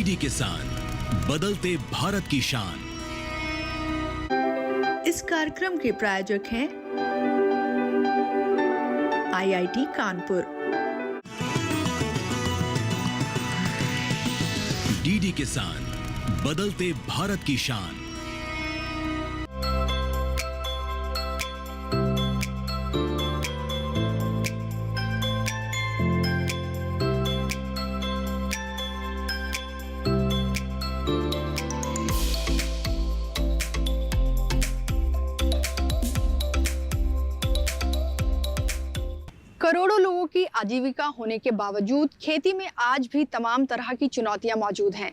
DD किसान, बदलते भारत की शान। इस कार्यक्रम के प्रायोजक हैं आईआईटी कानपुर। डीडी किसान, बदलते भारत की शान। करोड़ों लोगों की आजीविका होने के बावजूद खेती में आज भी तमाम तरह की चुनौतियां मौजूद हैं,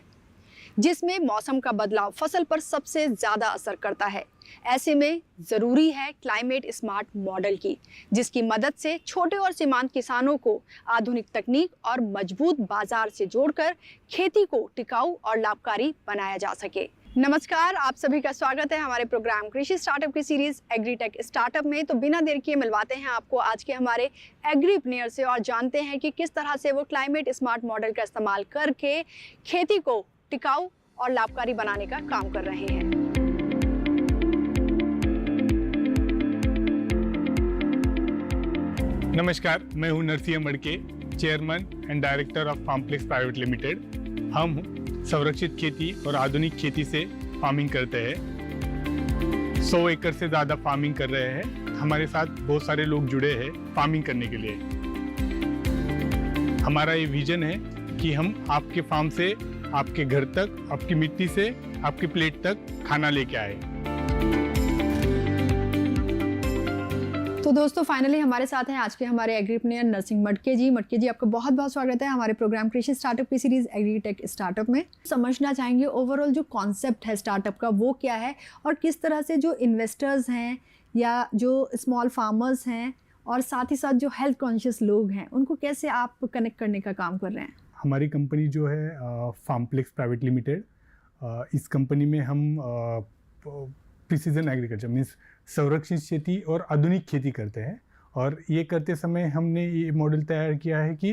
जिसमें मौसम का बदलाव फसल पर सबसे ज़्यादा असर करता है। ऐसे में ज़रूरी है क्लाइमेट स्मार्ट मॉडल की, जिसकी मदद से छोटे और सीमांत किसानों को आधुनिक तकनीक और मजबूत बाजार से जोड़कर खेती को टिकाऊ और लाभकारी बनाया जा सके। नमस्कार, आप सभी का स्वागत है हमारे प्रोग्राम कृषि स्टार्टअप की सीरीज एग्रीटेक स्टार्टअप में। तो बिना देर किए मिलवाते हैं आपको आज के हमारे एग्रीप्रेन्योर से और जानते हैं कि किस तरह से वो क्लाइमेट स्मार्ट मॉडल का इस्तेमाल करके खेती को टिकाऊ और लाभकारी बनाने का काम कर रहे हैं। नमस्कार, मैं हूं Narsingh Madke, chairman and director of Farmplex private limited. हम संरक्षित खेती और आधुनिक खेती से फार्मिंग करते हैं। 100 एकड़ से ज़्यादा फार्मिंग कर रहे हैं। हमारे साथ बहुत सारे लोग जुड़े हैं फार्मिंग करने के लिए। हमारा ये विजन है कि हम आपके फार्म से आपके घर तक, आपकी मिट्टी से आपकी प्लेट तक खाना लेके आए। तो दोस्तों, फाइनली हमारे साथ हैं आज के हमारे एग्रीप्रेन्योर नरसिंह मड़के जी। मड़के जी, आपका बहुत बहुत स्वागत है हमारे प्रोग्राम कृषि स्टार्टअप की सीरीज एग्रीटेक स्टार्टअप में। समझना चाहेंगे ओवरऑल जो कॉन्सेप्ट है स्टार्टअप का वो क्या है, और किस तरह से जो इन्वेस्टर्स हैं या जो स्मॉल फार्मर्स हैं और साथ ही साथ जो हेल्थ कॉन्शियस लोग हैं, उनको कैसे आप कनेक्ट करने का काम कर रहे हैं। हमारी कंपनी जो है फार्मप्लेक्स प्राइवेट लिमिटेड, इस कंपनी में हम प्रिसीजन एग्रीकल्चर मीन्स संरक्षित खेती और आधुनिक खेती करते हैं। और ये करते समय हमने ये मॉडल तैयार किया है कि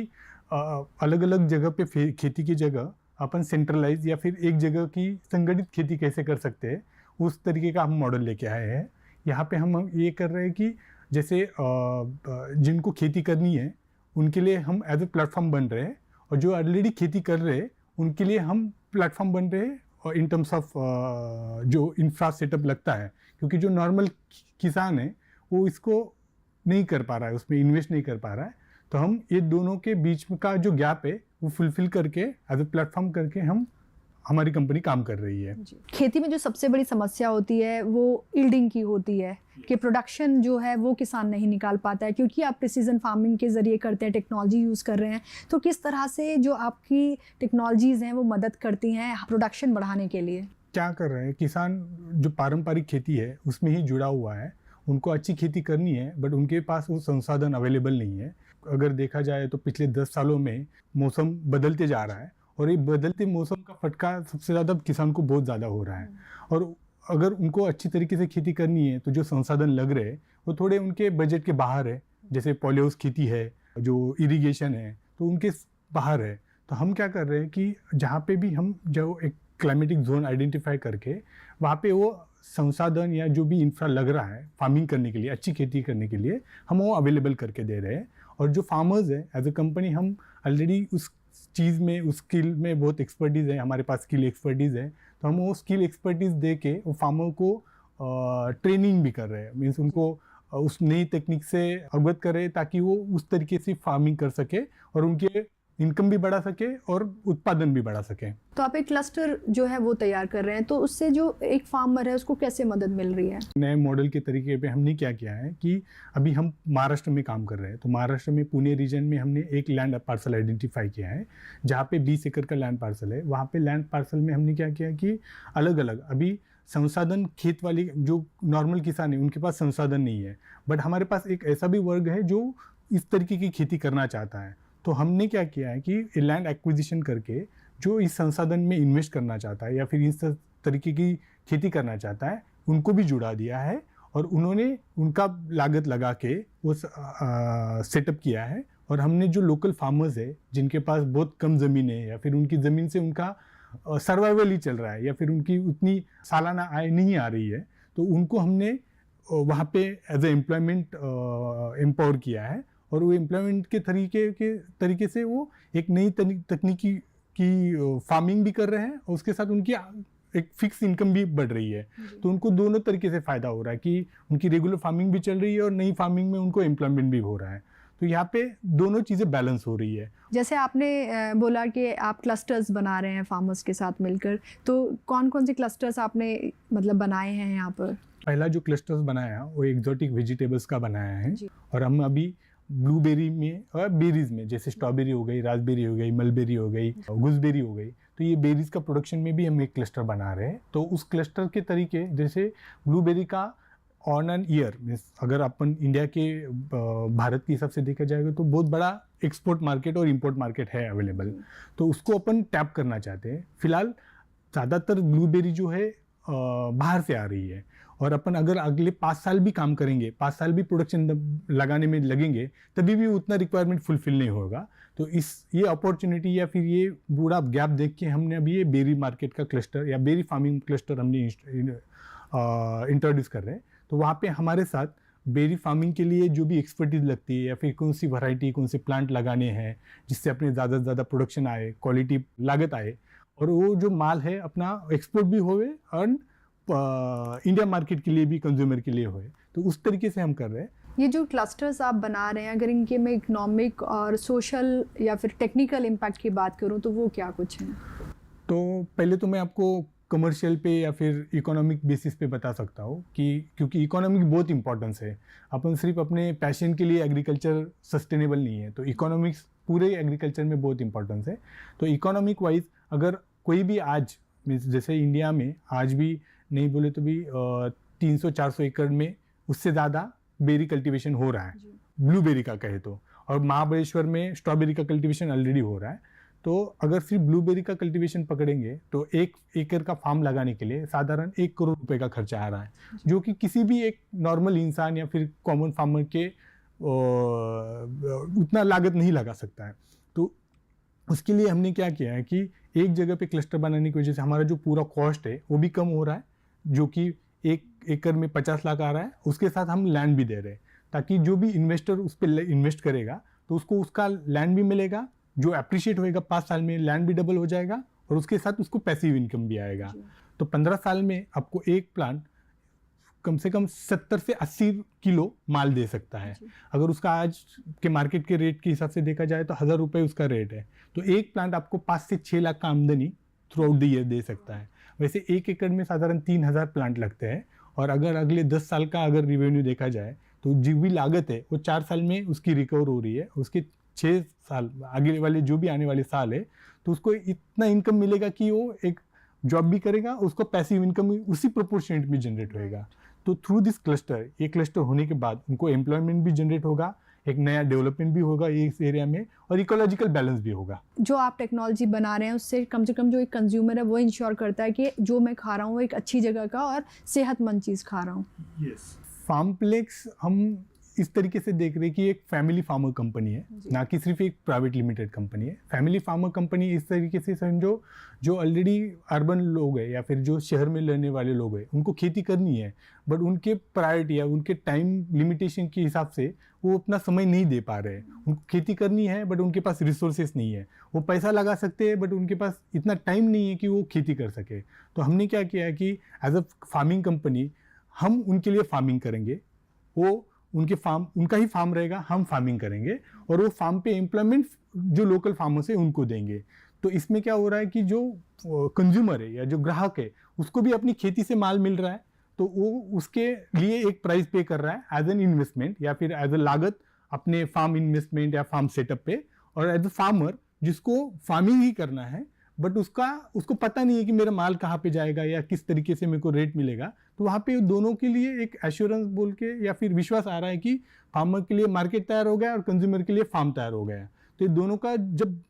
अलग अलग जगह पे खेती की जगह अपन सेंट्रलाइज या फिर एक जगह की संगठित खेती कैसे कर सकते हैं, उस तरीके का हम मॉडल लेके आए हैं। यहाँ पे हम ये कर रहे हैं कि जैसे जिनको खेती करनी है उनके लिए हम एज ए प्लेटफॉर्म बन रहे हैं, और जो ऑलरेडी खेती कर रहे हैं उनके लिए हम प्लेटफॉर्म बन रहे हैं और इन टर्म्स ऑफ जो इंफ्रा सेटअप लगता है। क्योंकि जो नॉर्मल किसान है वो इसको नहीं कर पा रहा है, उसमें इन्वेस्ट नहीं कर पा रहा है, तो हम ये दोनों के बीच का जो गैप है वो फुलफिल करके एज ए प्लेटफॉर्म करके हमारी कंपनी काम कर रही है। खेती में जो सबसे बड़ी समस्या होती है वो यील्डिंग की होती है कि प्रोडक्शन जो है वो किसान नहीं निकाल पाता है, क्योंकि आप प्रिसीजन फार्मिंग के जरिए करते हैं, टेक्नोलॉजी यूज़ कर रहे हैं। तो किस तरह से जो आपकी टेक्नोलॉजीज़ हैं वो मदद करती हैं प्रोडक्शन बढ़ाने के लिए। क्या कर रहे हैं किसान, जो पारंपरिक खेती है उसमें ही जुड़ा हुआ है, उनको अच्छी खेती करनी है बट उनके पास वो संसाधन अवेलेबल नहीं है। अगर देखा जाए तो पिछले 10 सालों में मौसम बदलते जा रहा है, और ये बदलते मौसम का फटका सबसे ज़्यादा किसान को बहुत ज़्यादा हो रहा है। और अगर उनको अच्छी तरीके से खेती करनी है तो जो संसाधन लग रहे हैं वो थोड़े उनके बजट के बाहर है। जैसे पॉलीहाउस खेती है, जो इरिगेशन है, तो उनके बाहर है। तो हम क्या कर रहे हैं कि जहाँ पे भी हम जो एक क्लाइमेटिक जोन आइडेंटिफाई करके वहाँ पे वो संसाधन या जो भी इंफ्रा लग रहा है फार्मिंग करने के लिए, अच्छी खेती करने के लिए, हम वो अवेलेबल करके दे रहे हैं। और जो फार्मर्स है एज ए कंपनी, हम ऑलरेडी उस चीज़ में, उस स्किल में बहुत एक्सपर्टीज़ है, हमारे पास स्किल एक्सपर्टीज़ है, तो हम वो स्किल एक्सपर्टीज़ दे के वो फार्मर को ट्रेनिंग भी कर रहे हैं। मीन्स उनको उस नई तकनीक से अवगत करें ताकि वो उस तरीके से फार्मिंग कर सके और उनके इनकम भी बढ़ा सके और उत्पादन भी बढ़ा सके। तो आप एक क्लस्टर जो है वो तैयार कर रहे हैं, तो उससे जो एक फार्मर है उसको कैसे मदद मिल रही है। नए मॉडल के तरीके पे हमने क्या किया है कि अभी हम महाराष्ट्र में काम कर रहे हैं, तो महाराष्ट्र में पुणे रीजन में हमने एक लैंड पार्सल आइडेंटिफाई किया है जहाँ पे 20 एकड़ का लैंड पार्सल है। वहाँ पे लैंड पार्सल में हमने क्या किया कि अलग अलग अभी संसाधन, खेत वाली जो नॉर्मल किसान है उनके पास संसाधन नहीं है, बट हमारे पास एक ऐसा भी वर्ग है जो इस तरीके की खेती करना चाहता है। तो हमने क्या किया है कि लैंड एक्विजिशन करके जो इस संसाधन में इन्वेस्ट करना चाहता है या फिर इस तरीके की खेती करना चाहता है उनको भी जुड़ा दिया है, और उन्होंने उनका लागत लगा के वो सेटअप किया है। और हमने जो लोकल फार्मर्स है जिनके पास बहुत कम ज़मीन है या फिर उनकी ज़मीन से उनका सर्वाइवल ही चल रहा है या फिर उनकी उतनी सालाना आय नहीं आ रही है, तो उनको हमने वहाँ पे एज ए एम्प्लॉयमेंट एम्पावर किया है। और वो एम्प्लॉयमेंट के तरीके से वो एक नई तकनीकी की फार्मिंग भी कर रहे हैं और उसके साथ उनकी एक फिक्स इनकम भी बढ़ रही है। तो उनको दोनों तरीके से फ़ायदा हो रहा है कि उनकी रेगुलर फार्मिंग भी चल रही है और नई फार्मिंग में उनको एम्प्लॉयमेंट भी हो रहा है। तो यहाँ पे दोनों चीज़ें बैलेंस हो रही है। जैसे आपने बोला कि आप क्लस्टर्स बना रहे हैं फार्मर्स के साथ मिलकर, तो कौन कौन से क्लस्टर्स आपने मतलब बनाए हैं यहाँ पर? पहला जो क्लस्टर्स बनाया है वो एग्जॉटिक वेजिटेबल्स का बनाया है और हम अभी ब्लूबेरी में और बेरीज में, जैसे स्ट्रॉबेरी हो गई, रास्पबेरी हो गई, मलबेरी हो गई, गुसबेरी हो गई, तो ये बेरीज का प्रोडक्शन में भी हम एक क्लस्टर बना रहे हैं। तो उस क्लस्टर के तरीके, जैसे ब्लूबेरी का ऑन एन ईयर मीन्स अगर अपन इंडिया के भारत के हिसाब से देखा जाएगा तो बहुत बड़ा एक्सपोर्ट मार्केट और इम्पोर्ट मार्केट है अवेलेबल, तो उसको अपन टैप करना चाहते हैं। फिलहाल ज़्यादातर ब्लूबेरी जो है बाहर से आ रही है और अपन अगर अगले 5 साल भी काम करेंगे, 5 साल भी प्रोडक्शन लगाने में लगेंगे, तभी भी उतना रिक्वायरमेंट फुलफिल नहीं होगा। तो ये अपॉर्चुनिटी या फिर ये बूढ़ा गैप देख के हमने अभी ये बेरी मार्केट का क्लस्टर या बेरी फार्मिंग क्लस्टर हमने इंट्रोड्यूस कर रहे हैं। तो वहाँ पे हमारे साथ बेरी फार्मिंग के लिए जो भी एक्सपर्टीज लगती है या फिर कौन सी वैरायटी, कौन से प्लांट लगाने हैं जिससे अपने ज़्यादा से ज़्यादा प्रोडक्शन आए, क्वालिटी लागत आए और वो जो माल है अपना एक्सपोर्ट भी होए और इंडिया मार्केट के लिए भी, कंज्यूमर के लिए होए, तो उस तरीके से हम कर रहे हैं। ये जो क्लस्टर्स आप बना रहे हैं, अगर इनके मैं इकोनॉमिक और सोशल या फिर टेक्निकल इम्पैक्ट की बात करूं तो वो क्या कुछ है? तो पहले तो मैं आपको कमर्शियल पे या फिर इकोनॉमिक बेसिस पे बता सकता हूँ कि क्योंकि इकोनॉमिक बहुत इंपॉर्टेंस है। अपन सिर्फ अपने पैशन के लिए एग्रीकल्चर सस्टेनेबल नहीं है, तो इकोनॉमिक्स पूरे एग्रीकल्चर में बहुत इंपॉर्टेंस है। तो इकोनॉमिक वाइज अगर कोई भी आज मीन्स जैसे इंडिया में आज भी नहीं बोले तो भी 300-400 एकड़ में उससे ज़्यादा बेरी कल्टीवेशन हो रहा है, ब्लूबेरी का कहे तो, और महाबलेश्वर में स्ट्रॉबेरी का कल्टीवेशन ऑलरेडी हो रहा है। तो अगर सिर्फ ब्लूबेरी का कल्टीवेशन पकड़ेंगे तो 1 एकड़ का फार्म लगाने के लिए साधारण 1 करोड़ रुपए का खर्चा आ रहा है, जो कि किसी भी एक नॉर्मल इंसान या फिर कॉमन फार्मर के उतना लागत नहीं लगा सकता है। तो उसके लिए हमने क्या किया है कि एक जगह पे क्लस्टर बनाने की वजह से हमारा जो पूरा कॉस्ट है वो भी कम हो रहा है, जो कि 1 एकड़ में 50 लाख आ रहा है। उसके साथ हम लैंड भी दे रहे हैं ताकि जो भी इन्वेस्टर उस पर इन्वेस्ट करेगा तो उसको उसका लैंड भी मिलेगा, जो अप्रिशिएट होएगा 5 साल में लैंड भी डबल हो जाएगा और उसके साथ उसको पैसिव इनकम भी आएगा। तो 15 साल में आपको एक प्लांट कम से कम 70 से 80 किलो माल दे सकता है। अगर उसका आज के मार्केट के रेट के हिसाब से देखा जाए तो 1000 रुपये उसका रेट है, तो एक प्लांट आपको 5 से 6 लाख का आमदनी थ्रू आउट द ईयर दे सकता है। वैसे 1 एकड़ में साधारण 3000 प्लांट लगते हैं और अगर अगले 10 साल का अगर रिवेन्यू देखा जाए तो जो भी लागत है वो 4 साल में उसकी रिकवर हो रही है, उसके 6 साल आगे वाले जो भी आने वाले साल है तो उसको इतना इनकम मिलेगा कि वो एक जॉब भी करेगा, उसको पैसिव इनकम उसी प्रोपोर्शनेट में जनरेट होएगा। तो थ्रू दिस क्लस्टर, ये क्लस्टर होने के बाद उनको एम्प्लॉयमेंट भी जनरेट होगा, एक नया डेवलपमेंट भी होगा इस एरिया में और इकोलॉजिकल बैलेंस भी होगा। जो आप टेक्नोलॉजी बना रहे हैं उससे कम से कम जो एक कंज्यूमर है वो इंश्योर करता है कि जो मैं खा रहा हूँ वो एक अच्छी जगह का और सेहतमंद चीज़ खा रहा हूँ। यस, फार्मप्लेक्स हम इस तरीके से देख रहे हैं कि एक फैमिली फार्मर कंपनी है, ना कि सिर्फ एक प्राइवेट लिमिटेड कंपनी है। फैमिली फार्मर कंपनी इस तरीके से समझो जो ऑलरेडी अर्बन लोग हैं या फिर जो शहर में रहने वाले लोग हैं उनको खेती करनी है, बट उनके प्रायोरिटी या उनके टाइम लिमिटेशन के हिसाब से वो अपना समय नहीं दे पा रहे हैं। उनको खेती करनी है बट उनके पास रिसोर्सेस नहीं है, वो पैसा लगा सकते हैं बट उनके पास इतना टाइम नहीं है कि वो खेती कर सके। तो हमने क्या किया है कि एज अ फार्मिंग कंपनी हम उनके लिए फार्मिंग करेंगे, वो उनके फार्म, उनका ही फार्म रहेगा, हम फार्मिंग करेंगे और वो फार्म पे एम्प्लॉयमेंट जो लोकल फार्मर्स है उनको देंगे। तो इसमें क्या हो रहा है कि जो कंज्यूमर है या जो ग्राहक है उसको भी अपनी खेती से माल मिल रहा है, तो वो उसके लिए एक प्राइस पे कर रहा है एज एन इन्वेस्टमेंट या फिर एज अ लागत अपने फार्म इन्वेस्टमेंट या फार्म सेटअप पे। और एज अ फार्मर जिसको फार्मिंग ही करना है बट उसको पता नहीं है कि मेरा माल कहाँ पे जाएगा या किस तरीके से मेरे को रेट मिलेगा, तो वहाँ पे दोनों के लिए एक एश्योरेंस बोल के या फिर विश्वास आ रहा है कि फार्मर के लिए मार्केट तैयार हो गया और कंज्यूमर के लिए फार्म तैयार हो गया। तो ये दोनों का जब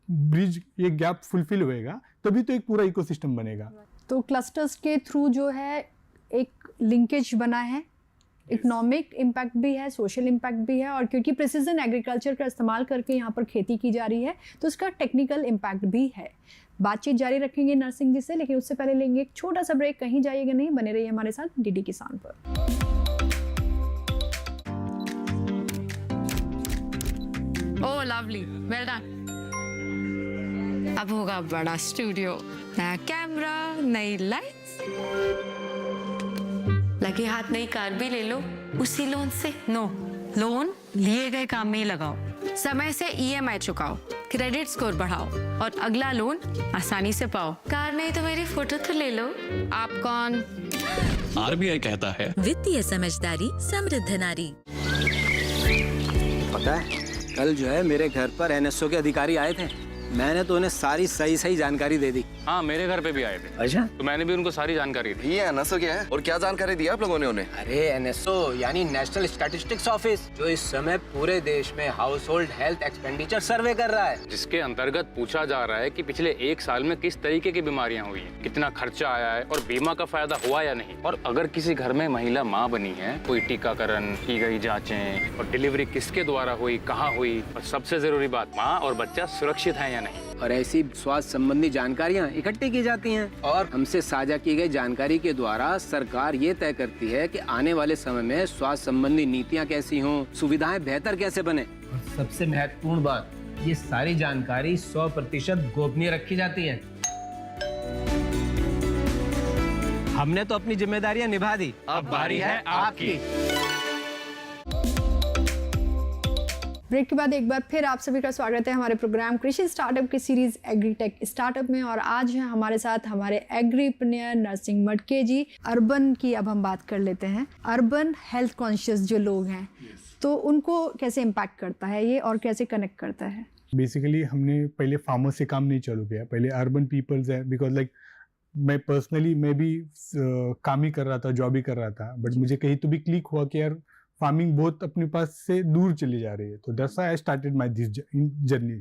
ब्रिज, ये गैप फुलफिल होएगा तभी तो एक पूरा इकोसिस्टम बनेगा। तो क्लस्टर्स के थ्रू जो है एक लिंकेज बना है इकोनॉमिक इम्पैक्ट भी है, सोशल इम्पैक्ट भी है, और क्योंकि प्रिसीजन एग्रीकल्चर का इस्तेमाल करके यहाँ पर खेती की जा रही है तो उसका टेक्निकल इम्पैक्ट भी है। बातचीत जारी रखेंगे नरसिंह जी से, लेकिन उससे पहले लेंगे एक छोटा सा ब्रेक। कहीं जाइएगा नहीं, बने रहिए हमारे साथ डीडी किसान पर। ओह लवली, वेल डन। अब होगा बड़ा स्टूडियो, नया कैमरा, नई लाइट्स, लगे हाथ नई कार भी ले लो उसी लोन से। नो, लोन लिए गए काम में ही लगाओ, समय से ईएमआई चुकाओ, क्रेडिट स्कोर बढ़ाओ और अगला लोन आसानी से पाओ। कार नहीं तो मेरी फोटो तो ले लो। आप कौन? आरबीआई कहता है वित्तीय समझदारी समृद्ध नारी। पता है, कल जो है मेरे घर पर एनएसओ के अधिकारी आए थे। मैंने तो उन्हें सारी सही जानकारी दे दी। हाँ, मेरे घर पे भी आए थे। अच्छा, तो मैंने भी उनको सारी जानकारी दी। ये एनएसओ क्या है और क्या जानकारी दी आप लोगों ने उन्हें? अरे एनएसओ यानी नेशनल स्टैटिस्टिक्स ऑफिस, जो इस समय पूरे देश में हाउस होल्ड हेल्थ एक्सपेंडिचर सर्वे कर रहा है, जिसके अंतर्गत पूछा जा रहा है कि पिछले 1 साल में किस तरीके की बीमारियां हुई हैं, कितना खर्चा आया है और बीमा का फायदा हुआ या नहीं। और अगर किसी घर में महिला माँ बनी है, कोई टीकाकरण की गई जाँचें और डिलीवरी किसके द्वारा हुई, कहाँ हुई, और सबसे जरूरी बात, माँ और बच्चा सुरक्षित है या नहीं। और ऐसी स्वास्थ्य संबंधी जानकारियां इकट्ठी की जाती हैं और हमसे साझा की गई जानकारी के द्वारा सरकार ये तय करती है कि आने वाले समय में स्वास्थ्य संबंधी नीतियां कैसी हों, सुविधाएं बेहतर कैसे बने। और सबसे महत्वपूर्ण बात, ये सारी जानकारी 100% गोपनीय रखी जाती है। हमने तो अपनी जिम्मेदारियां निभा दी, अब बारी है आपकी। ब्रेक के बाद एक बार फिर आप सभी का स्वागत है हमारे प्रोग्राम कृषि स्टार्टअप की सीरीज एग्रीटेक स्टार्टअप में। और आज है हमारे साथ हमारे एग्रीप्रेन्योर नरसिंह मटके जी। अर्बन की अब हम बात कर लेते हैं। अर्बन हेल्थ कॉन्शियस जो लोग हैं, तो उनको कैसे इम्पैक्ट करता है ये और कैसे कनेक्ट करता है? बेसिकली हमने पहले फार्मर से काम नहीं चालू किया, पहले अर्बन पीपल्स है। बिकॉज लाइक मैं पर्सनली मैं भी काम ही कर रहा था, जॉब ही कर रहा था, बट मुझे कहीं तो भी क्लिक हुआ कि यार फार्मिंग बहुत अपने पास से दूर चली जा रही है। तो that's why I started my this journey.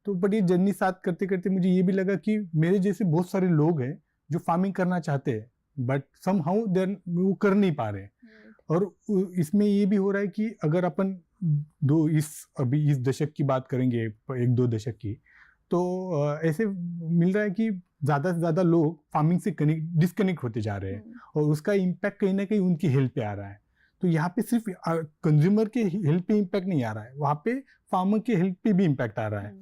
तो बट ये जर्नी साथ करते करते मुझे ये भी लगा कि मेरे जैसे बहुत सारे लोग हैं जो फार्मिंग करना चाहते हैं, बट समहाउ देयर वो कर नहीं पा रहे। और इसमें ये भी हो रहा है कि अगर अपन अभी इस दशक की बात करेंगे, 1-2 दशक की, तो ऐसे मिल रहा है कि ज़्यादा से ज़्यादा लोग फार्मिंग से डिस्कनेक्ट होते जा रहे हैं और उसका इम्पैक्ट कहीं ना कहीं उनकी हेल्थ पे आ रहा है। तो यहाँ पे सिर्फ कंज्यूमर के हेल्थ पे इम्पैक्ट नहीं आ रहा है, वहाँ पे फार्मर के हेल्थ पे भी इम्पैक्ट आ रहा है।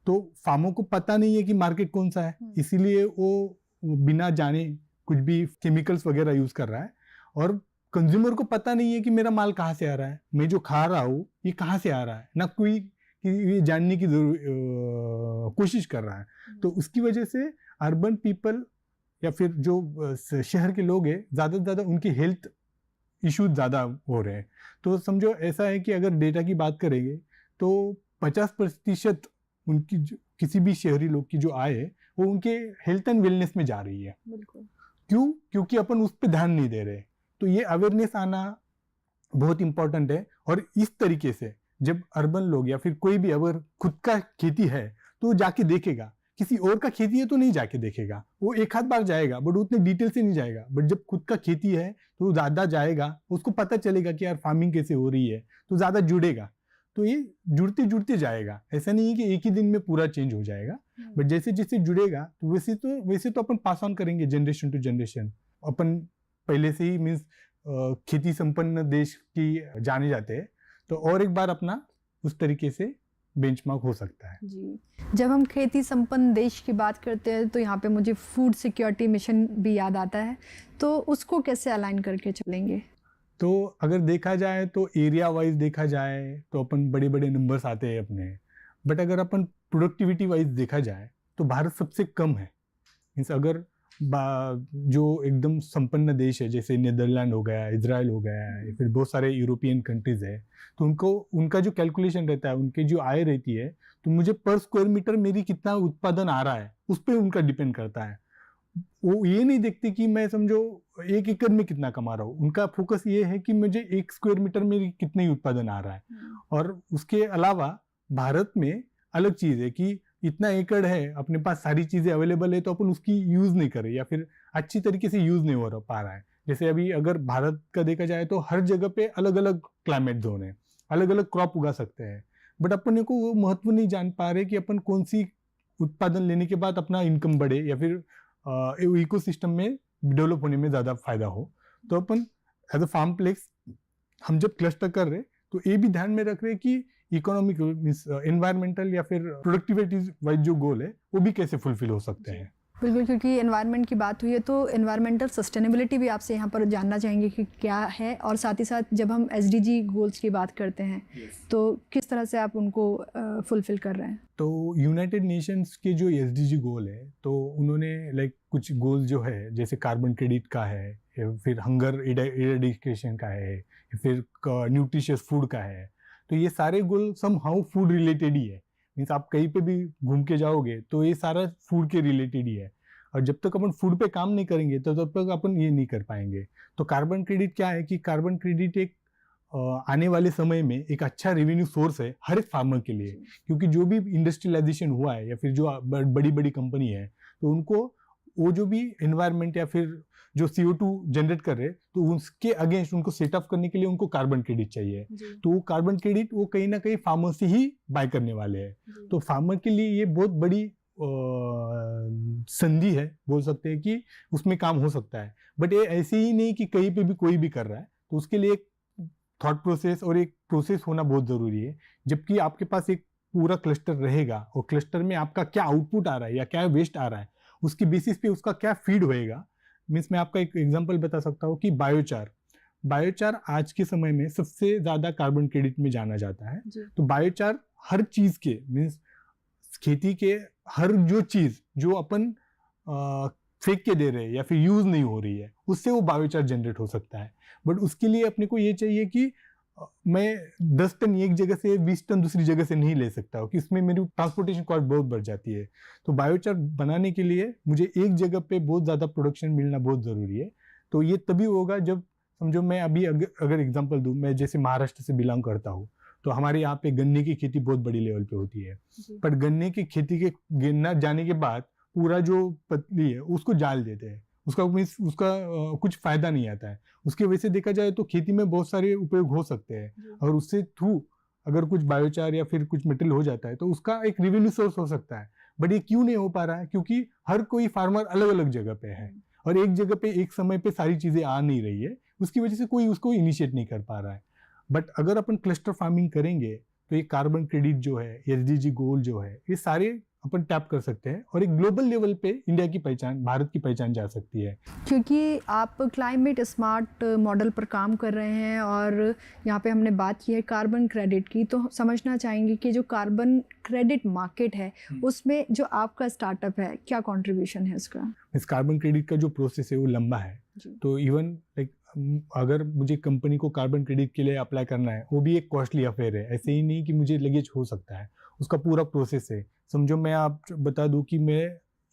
तो फार्मर को पता नहीं है कि मार्केट कौन सा है, इसीलिए वो बिना जाने कुछ भी केमिकल्स वगैरह यूज कर रहा है। और कंज्यूमर को पता नहीं है कि मेरा माल कहाँ से आ रहा है, मैं जो खा रहा हूँ ये कहाँ से आ रहा है, ना कोई ये जानने की कोशिश कर रहा है। तो उसकी वजह से अर्बन पीपल या फिर जो शहर के लोग हैं, ज़्यादा से ज़्यादा उनकी हेल्थ इश्यूज ज़्यादा हो रहे हैं। तो समझो ऐसा है कि अगर डेटा की बात करेंगे तो 50% उनकी किसी भी शहरी लोग की जो आय है वो उनके हेल्थ एंड वेलनेस में जा रही है। बिल्कुल। क्यों? क्योंकि अपन उस पर ध्यान नहीं दे रहे। तो ये अवेयरनेस आना बहुत इम्पोर्टेंट है। और इस तरीके से जब अर्बन लोग या फिर कोई भी अगर खुद का खेती है तो जाके देखेगा, किसी और का खेती है तो नहीं जाके देखेगा, वो एक आध बार जाएगा बट उतने डिटेल से नहीं जाएगा। बट जब खुद का खेती है तो ज्यादा जाएगा, उसको पता चलेगा कि यार फार्मिंग कैसे हो रही है, तो ज्यादा जुड़ेगा। तो ये जुड़ते जुड़ते जाएगा, ऐसा नहीं है कि एक ही दिन में पूरा चेंज हो जाएगा, बट जैसे जैसे जुड़ेगा तो वैसे तो अपन पास ऑन करेंगे जनरेशन टू जनरेशन। अपन पहले से ही मीन्स खेती संपन्न देश की जाने जाते हैं, तो और एक बार अपना उस तरीके से बेंचमार्क हो सकता है। जी, जब हम खेती संपन्न देश की बात करते हैं तो यहाँ पे मुझे फूड सिक्योरिटी मिशन भी याद आता है, तो उसको कैसे अलाइन करके चलेंगे? तो अगर देखा जाए तो एरिया वाइज देखा जाए तो अपन बड़े बड़े नंबर्स आते हैं अपने, बट अगर अपन प्रोडक्टिविटी वाइज देखा जाए तो भारत सबसे कम है। मीन्स अगर जो एकदम संपन्न देश है जैसे नीदरलैंड हो गया, इजराइल हो गया, या फिर बहुत सारे यूरोपियन कंट्रीज है, तो उनका जो कैलकुलेशन रहता है, उनकी जो आय रहती है, तो मुझे पर स्क्वायर मीटर मेरी कितना उत्पादन आ रहा है उस पर उनका डिपेंड करता है। वो ये नहीं देखते कि मैं समझो 1 एकड़ में कितना कमा रहा हूँ, उनका फोकस ये है कि मुझे 1 स्क्वायर मीटर में कितना ही उत्पादन आ रहा है। और उसके अलावा भारत में अलग चीज़ है कि इतना एकड़ है, अपने पास सारी चीज़ें अवेलेबल है, तो अपन उसकी यूज़ नहीं कर रहे या फिर अच्छी तरीके से यूज़ नहीं हो पा रहा है। जैसे अभी अगर भारत का देखा जाए तो हर जगह पे अलग अलग क्लाइमेट जोन है, अलग अलग क्रॉप उगा सकते हैं, बट अपन को वो महत्व नहीं जान पा रहे कि अपन कौन सी उत्पादन लेने के बाद अपना इनकम बढ़े या फिर इकोसिस्टम में डेवलप होने में ज़्यादा फायदा हो। तो अपन एज अ फार्म प्लेक्स हम जब क्लस्टर कर रहे तो ये भी ध्यान में रख रहे कि इकोनॉमिक एनवायरमेंटल या फिर प्रोडक्टिविटी वाइज जो गोल है वो भी कैसे फुलफिल हो सकते हैं। बिल्कुल, क्योंकि एनवायरनमेंट की बात हुई है तो एनवायरमेंटल सस्टेनेबिलिटी भी आपसे यहाँ पर जानना चाहेंगे कि क्या है, और साथ ही साथ जब हम SDG गोल्स की बात करते हैं तो किस तरह से आप उनको फुलफिल कर रहे हैं। तो यूनाइटेड नेशंस के जो SDG गोल है तो उन्होंने लाइक कुछ गोल जो है जैसे कार्बन क्रेडिट का है, या फिर हंगर इरेडिकेशन का है, या फिर न्यूट्रिशियस फूड का है, तो ये सारे गोल समहाउ फूड रिलेटेड ही है। मीन्स आप कहीं पे भी घूम के जाओगे तो ये सारा फूड के रिलेटेड ही है, और जब तक अपन फूड पे काम नहीं करेंगे तो तब तक अपन ये नहीं कर पाएंगे। तो कार्बन क्रेडिट क्या है कि कार्बन क्रेडिट एक आने वाले समय में एक अच्छा रेवेन्यू सोर्स है हर एक फार्मर के लिए, क्योंकि जो भी इंडस्ट्रियलाइजेशन हुआ है या फिर जो बड़ी बड़ी कंपनी है तो उनको वो जो भी एनवायरनमेंट या फिर जो CO2 जनरेट कर रहे तो उसके अगेंस्ट उनको सेट अप करने के लिए उनको कार्बन क्रेडिट चाहिए। तो वो कार्बन क्रेडिट वो कहीं ना कहीं फार्मर से ही बाय करने वाले हैं। तो फार्मर के लिए ये बहुत बड़ी संधि है, बोल सकते हैं कि उसमें काम हो सकता है। बट ये ऐसे ही नहीं कि कहीं पे भी कोई भी कर रहा है, तो उसके लिए एक थॉट प्रोसेस और एक प्रोसेस होना बहुत ज़रूरी है। जबकि आपके पास एक पूरा क्लस्टर रहेगा और क्लस्टर में आपका क्या आउटपुट आ रहा है या क्या वेस्ट आ रहा है उसके बेसिस पे उसका क्या फीड होएगा। मीन्स मैं आपका एक एग्जांपल बता सकता हूँ कि बायोचार आज के समय में सबसे ज़्यादा कार्बन क्रेडिट में जाना जाता है। तो बायोचार हर चीज़ के मीन्स खेती के हर जो चीज़ जो अपन फेंक के दे रहे हैं या फिर यूज़ नहीं हो रही है उससे वो बायोचार जनरेट हो सकता है। बट उसके लिए अपने को ये चाहिए कि मैं 10 टन एक जगह से 20 टन दूसरी जगह से नहीं ले सकता हूँ कि इसमें मेरी ट्रांसपोर्टेशन कॉस्ट बहुत बढ़ जाती है। तो बायोचार बनाने के लिए मुझे एक जगह पे बहुत ज़्यादा प्रोडक्शन मिलना बहुत ज़रूरी है। तो ये तभी होगा जब समझो मैं अभी अगर एग्जांपल दूँ, मैं जैसे महाराष्ट्र से बिलोंग करता हूँ तो हमारे यहाँ पे गन्ने की खेती बहुत बड़ी लेवल पे होती है, पर गन्ने की खेती के गिरना जाने के बाद पूरा जो पत्ती है उसको जाल देते हैं, उसका कुछ फायदा नहीं आता है। उसके वजह से देखा जाए तो खेती में बहुत सारे उपयोग हो सकते हैं और उससे थ्रू अगर कुछ बायोचार या फिर कुछ मटेरियल हो जाता है तो उसका एक रेवेन्यू सोर्स हो सकता है। बट ये क्यों नहीं हो पा रहा है? क्योंकि हर कोई फार्मर अलग अलग जगह पे है और एक जगह पे एक समय पे सारी चीजें आ नहीं रही है, उसकी वजह से कोई उसको इनिशिएट नहीं कर पा रहा है। बट अगर अपन क्लस्टर फार्मिंग करेंगे तो ये कार्बन क्रेडिट जो है, SDG गोल जो है, ये सारे अपन टैप कर सकते हैं और एक ग्लोबल लेवल पे इंडिया की पहचान, भारत की पहचान जा सकती है। क्योंकि आप क्लाइमेट स्मार्ट मॉडल पर काम कर रहे हैं और यहाँ पे हमने बात की है कार्बन क्रेडिट की, तो समझना चाहेंगे कि जो कार्बन क्रेडिट मार्केट है उसमें जो आपका स्टार्टअप है क्या कंट्रीब्यूशन है उसका? इस कार्बन क्रेडिट का जो प्रोसेस है वो लंबा है। तो इवन लाइक अगर मुझे कंपनी को कार्बन क्रेडिट के लिए अप्लाई करना है वो भी एक कॉस्टली अफेयर है। ऐसे ही नहीं कि मुझे लगेज हो सकता है, उसका पूरा प्रोसेस है। समझो मैं आप बता दूं कि मैं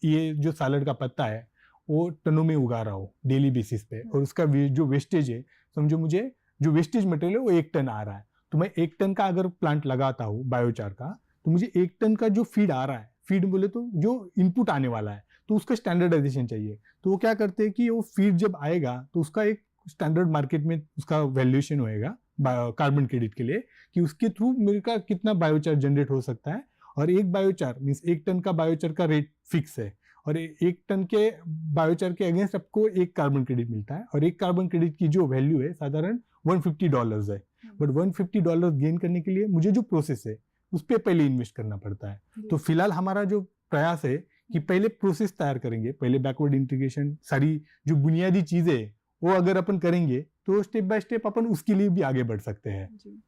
ये जो सैलड का पत्ता है वो टनों में उगा रहा हूँ डेली बेसिस पे, और उसका जो वेस्टेज है, समझो मुझे जो वेस्टेज मटेरियल है वो 1 टन आ रहा है। तो मैं 1 टन का अगर प्लांट लगाता हूँ बायोचार का, तो मुझे 1 टन का जो फीड आ रहा है, फीड बोले तो जो इनपुट आने वाला है, तो उसका स्टैंडर्डाइजेशन चाहिए। तो वो क्या करते हैं कि वो फीड जब आएगा तो उसका एक स्टैंडर्ड मार्केट में उसका वैल्यूएशन होएगा कार्बन क्रेडिट के लिए कि उसके थ्रू मेरे का कितना बायोचार जनरेट हो सकता है। और एक बायोचार मीन्स 1 टन का बायोचार का रेट फिक्स है और 1 टन के बायोचार के अगेंस्ट आपको 1 कार्बन क्रेडिट मिलता है, और 1 कार्बन क्रेडिट की जो वैल्यू है साधारण $150 है। बट $150 गेन करने के लिए मुझे जो प्रोसेस है उस पर पहले इन्वेस्ट करना पड़ता है। तो फिलहाल हमारा जो प्रयास है कि पहले प्रोसेस तैयार करेंगे, पहले बैकवर्ड इंटीग्रेशन, सारी जो बुनियादी चीजें वो अगर अपन करेंगे तो स्टेप बाय स्टेप अपन उसके लिए भी आगे बढ़ सकते हैं।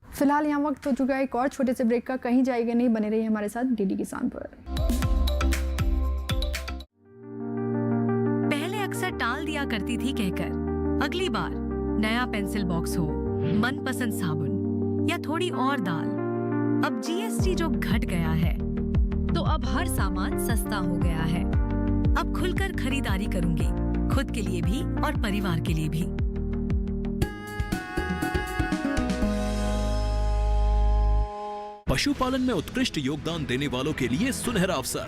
फिलहाल यहाँ वक्त हो चुका है एक और छोटे से ब्रेक का, कहीं जाएगा नहीं, बने रहिए हमारे साथ DD किसान पर। पहले अक्सर टाल दिया करती थी कहकर अगली बार नया पेंसिल बॉक्स हो, मनपसंद साबुन या थोड़ी और दाल। अब GST जो घट गया है तो अब हर सामान सस्ता हो गया है। अब खुलकर खरीदारी करूंगी, खुद के लिए भी और परिवार के लिए भी। पशुपालन में उत्कृष्ट योगदान देने वालों के लिए सुनहरा अवसर।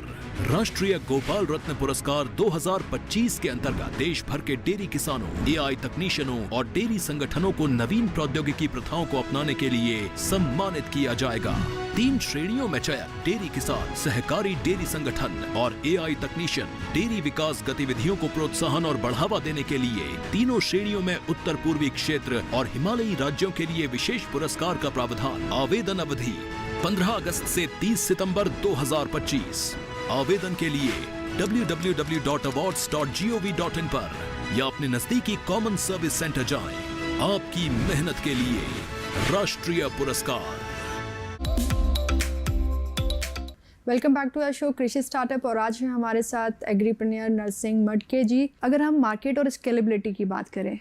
राष्ट्रीय गोपाल रत्न पुरस्कार 2025 के अंतर्गत देश भर के डेयरी किसानों, एआई तकनीशियनों और डेयरी संगठनों को नवीन प्रौद्योगिकी प्रथाओं को अपनाने के लिए सम्मानित किया जाएगा। 3 श्रेणियों में चयन: डेयरी किसान, सहकारी डेयरी संगठन और एआई तकनीशियन। डेयरी विकास गतिविधियों को प्रोत्साहन और बढ़ावा देने के लिए तीनों श्रेणियों में उत्तर पूर्वी क्षेत्र और हिमालयी राज्यों के लिए विशेष पुरस्कार का प्रावधान। आवेदन अवधि 15 अगस्त से 30 सितंबर 2025। आवेदन के लिए www.awards.gov.in पर या अपने नजदीकी कॉमन सर्विस सेंटर जाएं। आपकी मेहनत के लिए राष्ट्रीय पुरस्कार। Welcome back to our show कृषि स्टार्टअप और आज है हमारे साथ एग्रीप्रेन्योर नरसिंह मडके जी। अगर हम मार्केट और स्केलेबिलिटी की बात करें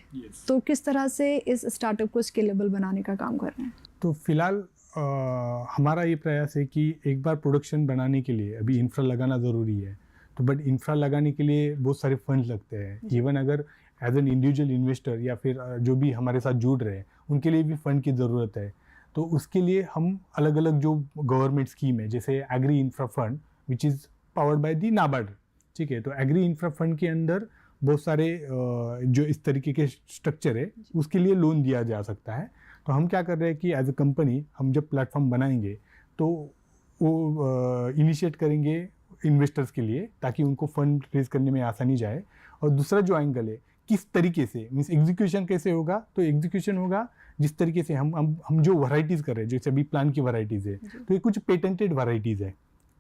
तो किस तरह से इस स्टार्टअप को स्केलेबल बनाने का काम कर रहे हैं? तो फिलहाल हमारा ये प्रयास है कि एक बार प्रोडक्शन बनाने के लिए अभी इंफ्रा लगाना ज़रूरी है, तो बट इंफ्रा लगाने के लिए बहुत सारे फंड लगते हैं। इवन अगर एज एन इंडिविजुअल इन्वेस्टर या फिर जो भी हमारे साथ जुड़ रहे हैं उनके लिए भी फंड की ज़रूरत है। तो उसके लिए हम अलग अलग जो गवर्नमेंट स्कीम है जैसे agri infra fund which is powered by the NABARD, ठीक है, तो एग्री इंफ्रा फंड के अंदर बहुत सारे जो इस तरीके के स्ट्रक्चर है उसके लिए लोन दिया जा सकता है। तो हम क्या कर रहे हैं कि एज अ कंपनी हम जब प्लेटफॉर्म बनाएंगे तो वो इनिशिएट करेंगे इन्वेस्टर्स के लिए ताकि उनको फंड रेज करने में आसानी जाए। और दूसरा जो एंगल है किस तरीके से मीन्स एग्जीक्यूशन कैसे होगा, तो एग्जीक्यूशन होगा जिस तरीके से हम जो वैरायटीज़ कर रहे हैं जैसे अभी प्लान की वैरायटीज़ है तो ये कुछ पेटेंटेड वैरायटीज़ है,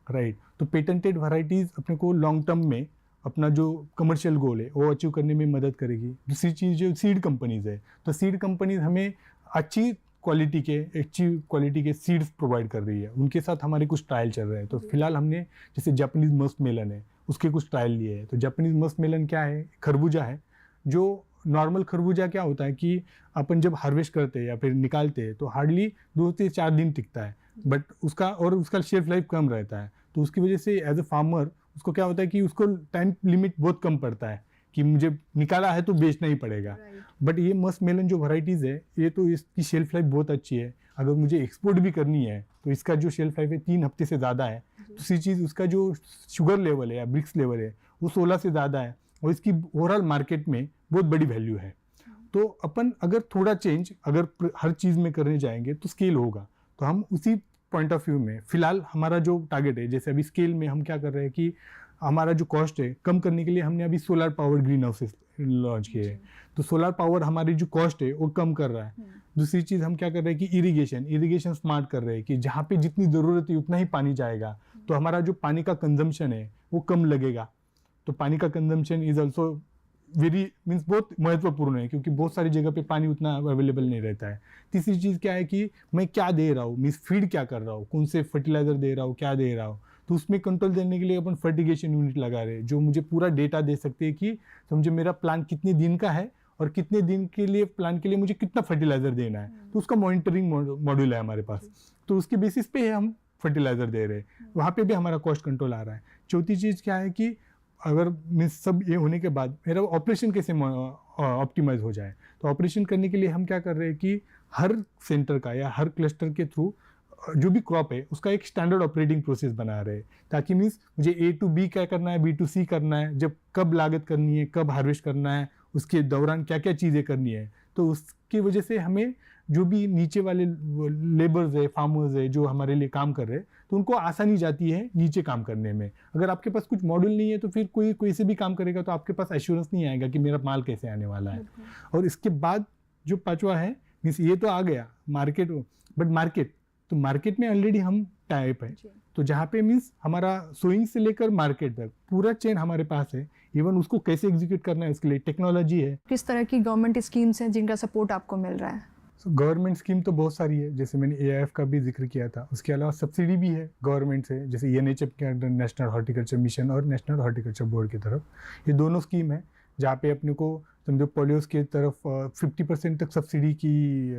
राइट। तो पेटेंटेड वैरायटीज़ अपने को लॉन्ग टर्म में अपना जो कमर्शियल गोल है वो अचीव करने में मदद करेगी। दूसरी चीज़ जो सीड कंपनीज़ है, तो सीड कंपनीज़ हमें अच्छी क्वालिटी के सीड्स प्रोवाइड कर रही है, उनके साथ हमारे कुछ ट्रायल चल रहे हैं। तो फिलहाल हमने जैसे जापानीज़ मस्क मेलन है उसके कुछ ट्रायल लिए हैं। तो जापानीज़ मस्क मेलन क्या है, खरबूजा है। जो नॉर्मल खरबूजा क्या होता है कि अपन जब हार्वेस्ट करते हैं या फिर निकालते हैं तो हार्डली 2 से 4 दिन टिकता है, बट उसका शेल्फ लाइफ कम रहता है। तो उसकी वजह से एज अ फार्मर उसको क्या होता है कि उसको टाइम लिमिट बहुत कम पड़ता है कि मुझे निकाला है तो बेचना ही पड़ेगा। बट ये मस्क मेलन जो वैरायटीज़ है ये तो इसकी शेल्फ लाइफ बहुत अच्छी है। अगर मुझे एक्सपोर्ट भी करनी है तो इसका जो शेल्फ लाइफ है 3 हफ्ते से ज़्यादा है। दूसरी चीज़ उसका जो शुगर लेवल है या ब्रिक्स लेवल है वो 16 से ज़्यादा है और इसकी ओवरऑल मार्केट में बहुत बड़ी वैल्यू है। तो अपन अगर थोड़ा चेंज अगर हर चीज़ में करने जाएंगे तो स्केल होगा। तो हम उसी पॉइंट ऑफ व्यू में फिलहाल हमारा जो टारगेट है जैसे अभी स्केल में हम क्या कर रहे हैं कि हमारा जो कॉस्ट है कम करने के लिए हमने अभी solar power green houses launch किए हैं। तो सोलर पावर हमारी जो कॉस्ट है वो कम कर रहा है। दूसरी चीज़ हम क्या कर रहे हैं कि इरिगेशन स्मार्ट कर रहे हैं कि जहाँ पे जितनी ज़रूरत है उतना ही पानी जाएगा, तो हमारा जो पानी का कंजम्पशन है वो कम लगेगा। तो पानी का कंजम्पशन इज ऑल्सो मीन्स बहुत महत्वपूर्ण है क्योंकि बहुत सारी जगह पे पानी उतना अवेलेबल नहीं रहता है। तीसरी चीज़ क्या है कि मैं क्या दे रहा हूँ, मीन्स फीड क्या कर रहा हूँ, कौन से फर्टिलाइजर दे रहा हूँ, क्या दे रहा हूँ। तो उसमें कंट्रोल देने के लिए अपन फर्टिगेशन यूनिट लगा रहे हैं जो मुझे पूरा डेटा दे सकते हैं कि समझे मेरा प्लांट कितने दिन का है और कितने दिन के लिए प्लांट के लिए मुझे कितना फर्टिलाइजर देना है। तो उसका मॉनिटरिंग मॉड्यूल है हमारे पास, तो उसके बेसिस पे हम फर्टिलाइजर दे रहे हैं, वहाँ पे भी हमारा कॉस्ट कंट्रोल आ रहा है। चौथी चीज़ क्या है कि अगर मीन्स सब ये होने के बाद मेरा ऑपरेशन कैसे ऑप्टिमाइज हो जाए, तो ऑपरेशन करने के लिए हम क्या कर रहे हैं कि हर सेंटर का या हर क्लस्टर के थ्रू जो भी क्रॉप है उसका एक स्टैंडर्ड ऑपरेटिंग प्रोसेस बना रहे हैं ताकि मीन्स मुझे A to B क्या करना है, B to C करना है, जब कब लागत करनी है, कब हार्वेस्ट करना है, उसके दौरान क्या क्या चीज़ें करनी है। तो उसकी वजह से हमें जो भी नीचे वाले लेबर्स है, फार्मर्स है जो हमारे लिए काम कर रहे हैं, तो उनको आसानी जाती है नीचे काम करने में। अगर आपके पास कुछ मॉड्यूल नहीं है तो फिर कोई से भी काम करेगा तो आपके पास एश्योरेंस नहीं आएगा कि मेरा माल कैसे आने वाला है। और इसके बाद जो पांचवा है मीन्स ये तो आ गया मार्केट, बट मार्केट में ऑलरेडी हम टाइप है, तो जहाँ पे मीन्स हमारा सोइंग से लेकर मार्केट तक पूरा चेन हमारे पास है। इवन उसको कैसे एग्जीक्यूट करना है उसके लिए टेक्नोलॉजी है। किस तरह की गवर्नमेंट स्कीम्स हैं जिनका सपोर्ट आपको मिल रहा है? गवर्नमेंट स्कीम तो बहुत सारी है, जैसे मैंने AIF का भी जिक्र किया था। उसके अलावा सब्सिडी भी है गवर्नमेंट से, जैसे NHF के अंडर नेशनल हॉर्टिकल्चर मिशन और नेशनल हॉर्टिकल्चर बोर्ड की तरफ, ये दोनों स्कीम है जहाँ पे अपने को समझो पोलियोस की तरफ 50% तक सब्सिडी की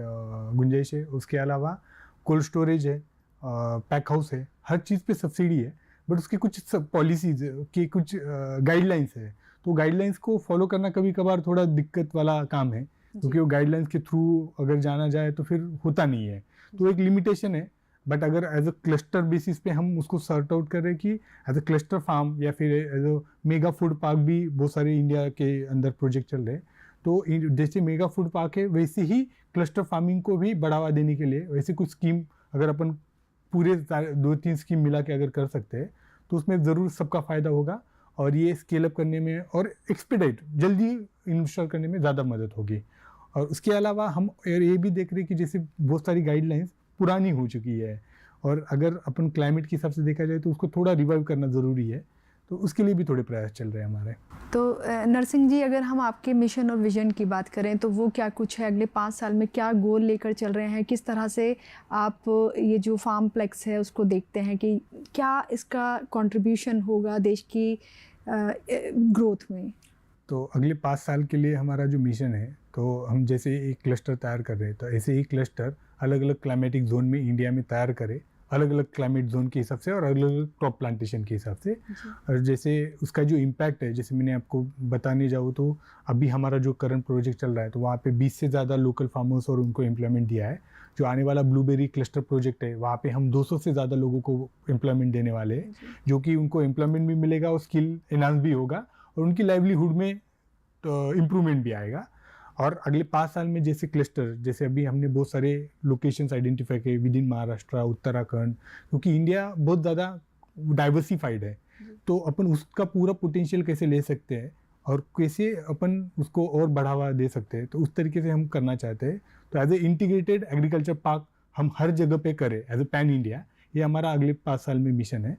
गुंजाइश है। उसके अलावा कोल्ड स्टोरेज है, पैक हाउस है, हर चीज़ पे सब्सिडी है। बट उसकी कुछ पॉलिसीज की कुछ गाइडलाइंस है, तो गाइडलाइंस को फॉलो करना कभी कभार थोड़ा दिक्कत वाला काम है क्योंकि वो गाइडलाइंस के थ्रू अगर जाना जाए तो फिर होता नहीं है, तो एक लिमिटेशन है। बट अगर एज अ क्लस्टर बेसिस पे हम उसको सॉर्ट आउट कर रहे हैं कि एज अ क्लस्टर फार्म या फिर as a mega food park भी बहुत सारे इंडिया के अंदर प्रोजेक्ट चल रहे हैं। तो जैसे मेगा फूड पार्क है वैसे ही क्लस्टर फार्मिंग को भी बढ़ावा देने के लिए वैसे कुछ स्कीम अगर अपन पूरे 2-3 स्कीम मिला के अगर कर सकते हैं तो उसमें ज़रूर सबका फ़ायदा होगा और ये स्केल अप करने में और एक्सपीडाइट जल्दी इंस्टॉल करने में ज़्यादा मदद होगी। और उसके अलावा हम ये भी देख रहे हैं कि जैसे बहुत सारी गाइडलाइंस पुरानी हो चुकी है और अगर अपन क्लाइमेट के हिसाब से देखा जाए तो उसको थोड़ा रिवाइव करना ज़रूरी है, तो उसके लिए भी थोड़े प्रयास चल रहे हैं हमारे। तो नरसिंह जी, अगर हम आपके मिशन और विजन की बात करें तो वो क्या कुछ है? अगले 5 साल में क्या गोल लेकर चल रहे हैं? किस तरह से आप ये जो फार्म प्लेक्स है उसको देखते हैं कि क्या इसका कंट्रीब्यूशन होगा देश की ग्रोथ में? तो अगले 5 साल के लिए हमारा जो मिशन है, तो हम जैसे एक क्लस्टर तैयार कर रहे हैं तो ऐसे ही क्लस्टर अलग अलग क्लाइमेटिक जोन में इंडिया में तैयार करें, अलग अलग क्लाइमेट जोन के हिसाब से और अलग अलग क्रॉप प्लांटेशन के हिसाब से। और जैसे उसका जो इम्पैक्ट है, जैसे मैंने आपको बताने जाऊँ तो अभी हमारा जो करंट प्रोजेक्ट चल रहा है तो वहाँ पे 20 से ज़्यादा लोकल फार्मर्स और उनको एम्प्लॉयमेंट दिया है। जो आने वाला ब्लूबेरी क्लस्टर प्रोजेक्ट है वहाँ पे हम 200 से ज़्यादा लोगों को एम्प्लॉयमेंट देने वाले हैं, जो कि उनको एम्प्लॉयमेंट भी मिलेगा और स्किल एनहांस भी होगा और उनकी लाइवलीहुड में इम्प्रूवमेंट भी आएगा। और अगले 5 साल में जैसे क्लस्टर, जैसे अभी हमने बहुत सारे लोकेशंस आइडेंटिफाई किए विद इन महाराष्ट्र, उत्तराखंड, क्योंकि इंडिया बहुत ज़्यादा डाइवर्सिफाइड है, तो अपन उसका पूरा पोटेंशियल कैसे ले सकते हैं और कैसे अपन उसको और बढ़ावा दे सकते हैं, तो उस तरीके से हम करना चाहते हैं। तो as a integrated agriculture park हम हर जगह पे करें एज ए पैन इंडिया, ये हमारा अगले 5 साल में मिशन है।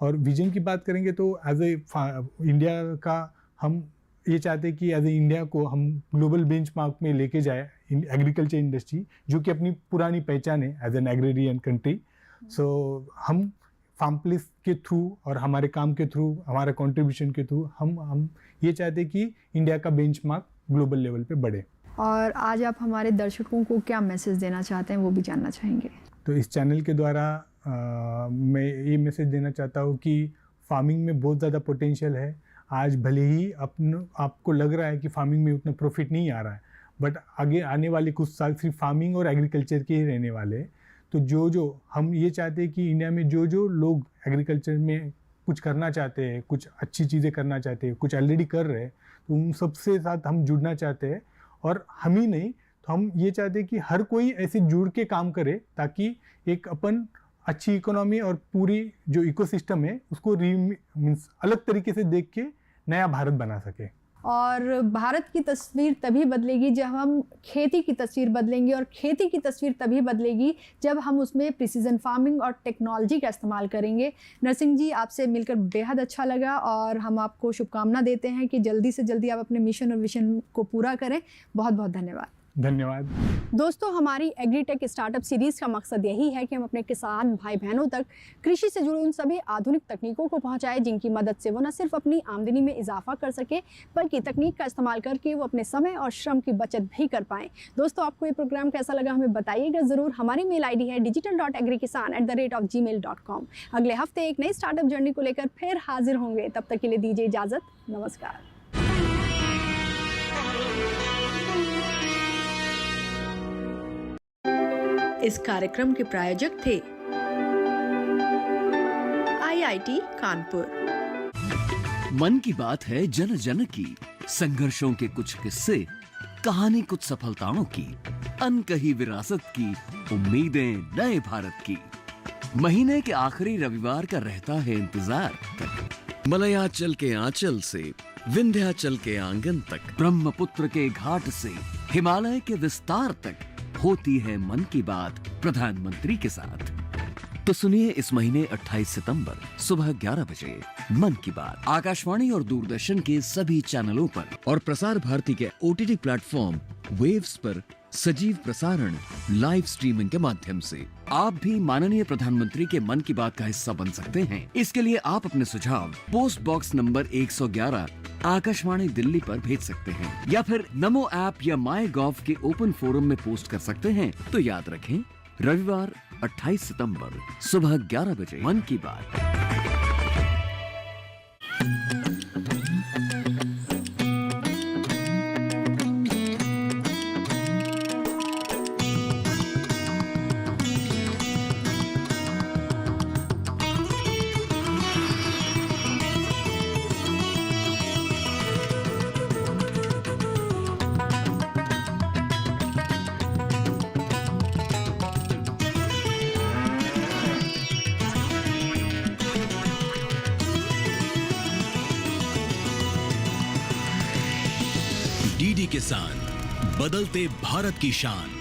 और विजन की बात करेंगे तो एज ए इंडिया का हम ये चाहते हैं कि एज ए इंडिया को हम ग्लोबल बेंचमार्क में लेके जाए एग्रीकल्चर इंडस्ट्री, जो कि अपनी पुरानी पहचान है एज एन एग्रेरियन कंट्री। सो हम फार्म प्लेस के थ्रू और हमारे काम के थ्रू, हमारे कंट्रीब्यूशन के थ्रू हम ये चाहते हैं कि इंडिया का बेंचमार्क ग्लोबल लेवल पे बढ़े। और आज आप हमारे दर्शकों को क्या मैसेज देना चाहते हैं वो भी जानना चाहेंगे। तो इस चैनल के द्वारा मैं ये मैसेज देना चाहता हूँ कि फार्मिंग में बहुत ज़्यादा पोटेंशियल है। आज भले ही आपको लग रहा है कि फार्मिंग में उतना प्रॉफिट नहीं आ रहा है, बट आगे आने वाले कुछ साल सिर्फ फार्मिंग और एग्रीकल्चर के ही रहने वाले हैं। तो जो हम ये चाहते हैं कि इंडिया में जो लोग एग्रीकल्चर में कुछ करना चाहते हैं, कुछ अच्छी चीज़ें करना चाहते हैं, कुछ ऑलरेडी कर रहे हैं, तो उन सबसे साथ हम जुड़ना चाहते हैं। और हम ही नहीं तो हम ये चाहते हैं कि हर कोई ऐसे जुड़ के काम करे ताकि एक अपन अच्छी इकोनॉमी और पूरी जो इकोसिस्टम है उसको मीन्स अलग तरीके से देख के नया भारत बना सके। और भारत की तस्वीर तभी बदलेगी जब हम खेती की तस्वीर बदलेंगे, और खेती की तस्वीर तभी बदलेगी जब हम उसमें प्रिसीजन फार्मिंग और टेक्नोलॉजी का इस्तेमाल करेंगे। नरसिंह जी, आपसे मिलकर बेहद अच्छा लगा और हम आपको शुभकामना देते हैं कि जल्दी से जल्दी आप अपने मिशन और विजन को पूरा करें। बहुत बहुत धन्यवाद। धन्यवाद। दोस्तों, हमारी एग्रीटेक स्टार्टअप सीरीज़ का मकसद यही है कि हम अपने किसान भाई बहनों तक कृषि से जुड़े उन सभी आधुनिक तकनीकों को पहुंचाएं जिनकी मदद से वो न सिर्फ अपनी आमदनी में इजाफा कर सके, बल्कि तकनीक का इस्तेमाल करके वो अपने समय और श्रम की बचत भी कर पाएं। दोस्तों, आपको ये प्रोग्राम कैसा लगा हमें बताइएगा ज़रूर। हमारी मेल ID है digital.agrikisan@gmail.com। अगले हफ्ते एक नई स्टार्टअप जर्नी को लेकर फिर हाजिर होंगे। तब तक के लिए दीजिए इजाज़त। नमस्कार। इस कार्यक्रम के प्रायोजक थे IIT कानपुर। मन की बात है जन जन की, संघर्षों के कुछ किस्से, कहानी कुछ सफलताओं की, अनकही विरासत की, उम्मीदें नए भारत की। महीने के आखिरी रविवार का रहता है इंतजार। मलयाचल के आंचल से विंध्याचल के आंगन तक, ब्रह्मपुत्र के घाट से हिमालय के विस्तार तक होती है मन की बात प्रधानमंत्री के साथ। तो सुनिए इस महीने 28 सितंबर सुबह 11 बजे मन की बात आकाशवाणी और दूरदर्शन के सभी चैनलों पर और प्रसार भारती के OTT प्लेटफॉर्म वेव्स पर सजीव प्रसारण लाइव स्ट्रीमिंग के माध्यम से। आप भी माननीय प्रधानमंत्री के मन की बात का हिस्सा बन सकते हैं। इसके लिए आप अपने सुझाव post box number 111 Akashvani Delhi पर भेज सकते हैं, या फिर नमो ऐप या MyGov के ओपन फोरम में पोस्ट कर सकते हैं। तो याद रखें, रविवार 28 सितंबर सुबह 11 बजे मन की बात। डीडी किसान, बदलते भारत की शान।